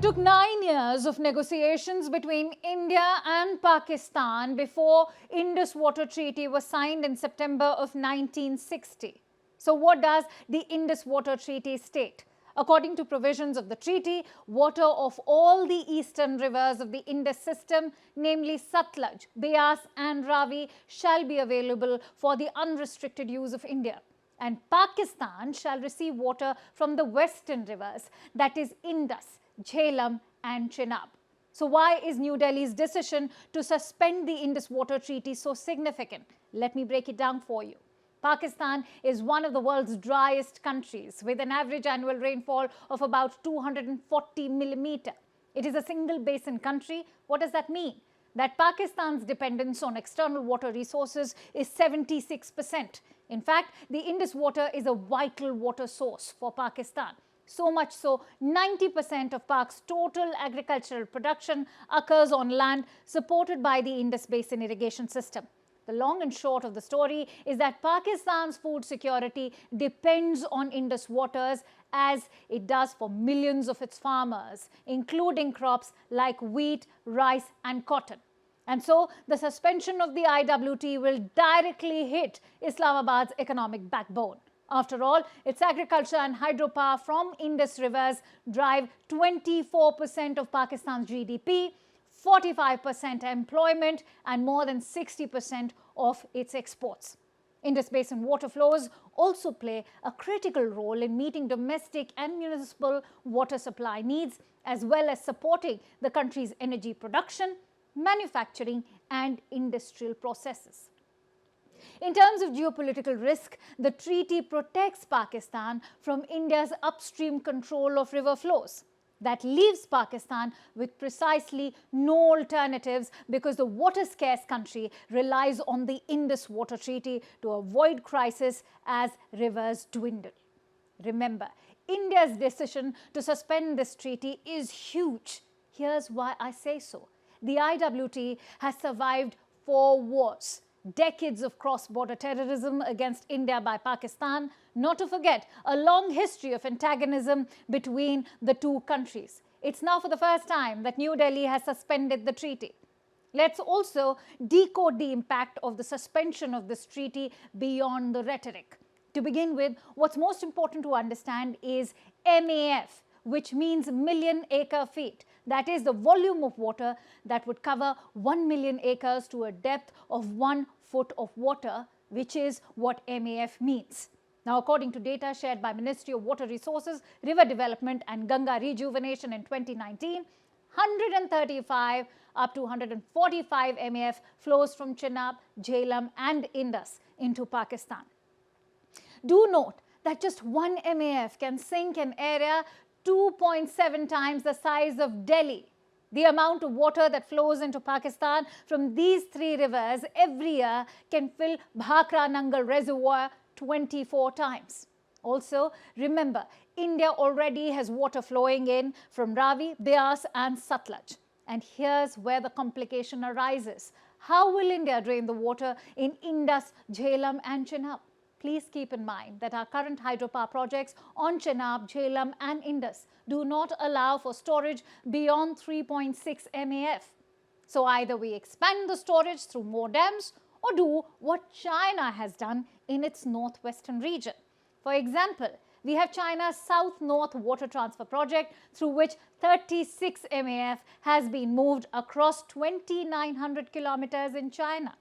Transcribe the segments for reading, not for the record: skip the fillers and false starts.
took 9 years of negotiations between India and Pakistan before Indus Waters Treaty was signed in September of 1960. So what does the Indus Waters Treaty state? According to provisions of the treaty, water of all the eastern rivers of the Indus system, namely Satluj, Beas and Ravi, shall be available for the unrestricted use of India. And Pakistan shall receive water from the western rivers, that is Indus, Jhelum and Chenab. So why is New Delhi's decision to suspend the Indus Waters Treaty so significant? Let me break it down for you. Pakistan is one of the world's driest countries with an average annual rainfall of about 240 millimeter. It is a single basin country. What does that mean? That Pakistan's dependence on external water resources is 76%. In fact, the Indus water is a vital water source for Pakistan. So much so, 90% of Pak's total agricultural production occurs on land supported by the Indus Basin irrigation system. The long and short of the story is that Pakistan's food security depends on Indus waters as it does for millions of its farmers, including crops like wheat, rice and cotton. And so the suspension of the IWT will directly hit Islamabad's economic backbone. After all, its agriculture and hydropower from Indus rivers drive 24% of Pakistan's GDP, 45% employment and more than 60% of its exports. Indus Basin water flows also play a critical role in meeting domestic and municipal water supply needs, as well as supporting the country's energy production, manufacturing and industrial processes. In terms of geopolitical risk, the treaty protects Pakistan from India's upstream control of river flows. That leaves Pakistan with precisely no alternatives because the water-scarce country relies on the Indus Waters Treaty to avoid crisis as rivers dwindle. Remember, India's decision to suspend this treaty is huge. Here's why I say so. The IWT has survived 4 wars, decades of cross-border terrorism against India by Pakistan, not to forget a long history of antagonism between the two countries. It's now for the first time that New Delhi has suspended the treaty. Let's also decode the impact of the suspension of this treaty beyond the rhetoric. To begin with, what's most important to understand is MAF, which means million acre feet. That is the volume of water that would cover 1 million acres to a depth of 1 foot of water, which is what MAF means. Now, according to data shared by Ministry of Water Resources, River Development and Ganga Rejuvenation in 2019, 135 up to 145 MAF flows from Chenab, Jhelum and Indus into Pakistan. Do note that just 1 MAF can sink an area 2.7 times the size of Delhi. The amount of water that flows into Pakistan from these 3 rivers every year can fill Bhakra Nangal Reservoir 24 times. Also, remember, India already has water flowing in from Ravi, Beas and Satluj. And here's where the complication arises. How will India drain the water in Indus, Jhelum and Chenab? Please keep in mind that our current hydropower projects on Chenab, Jhelum and Indus do not allow for storage beyond 3.6 MAF. So either we expand the storage through more dams or do what China has done in its northwestern region. For example, we have China's South-North Water Transfer Project, through which 36 MAF has been moved across 2,900 kilometers in China.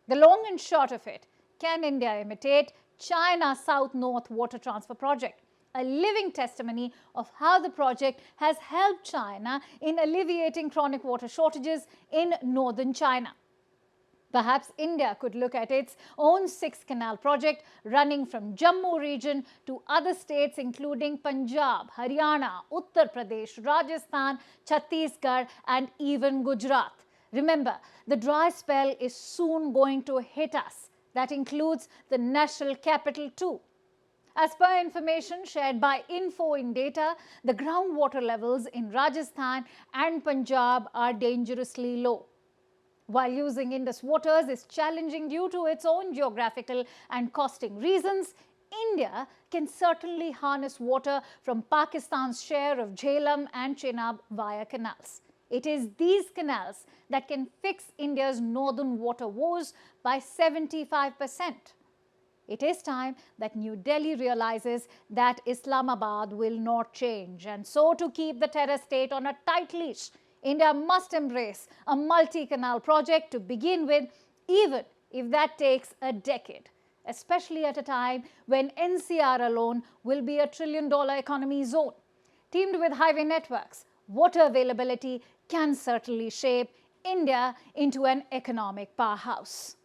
The long and short of it, can India imitate China's South-North Water Transfer Project? A living testimony of how the project has helped China in alleviating chronic water shortages in northern China. Perhaps India could look at its own 6-canal project running from Jammu region to other states including Punjab, Haryana, Uttar Pradesh, Rajasthan, Chhattisgarh and even Gujarat. Remember, the dry spell is soon going to hit us. That includes the national capital too. As per information shared by Info in Data, the groundwater levels in Rajasthan and Punjab are dangerously low. While using Indus waters is challenging due to its own geographical and costing reasons, India can certainly harness water from Pakistan's share of Jhelum and Chenab via canals. It is these canals that can fix India's northern water woes by 75%. It is time that New Delhi realizes that Islamabad will not change. And so, to keep the terror state on a tight leash, India must embrace a multi-canal project to begin with, even if that takes a decade, especially at a time when NCR alone will be a $1 trillion economy zone. Teamed with highway networks, water availability can certainly shape India into an economic powerhouse.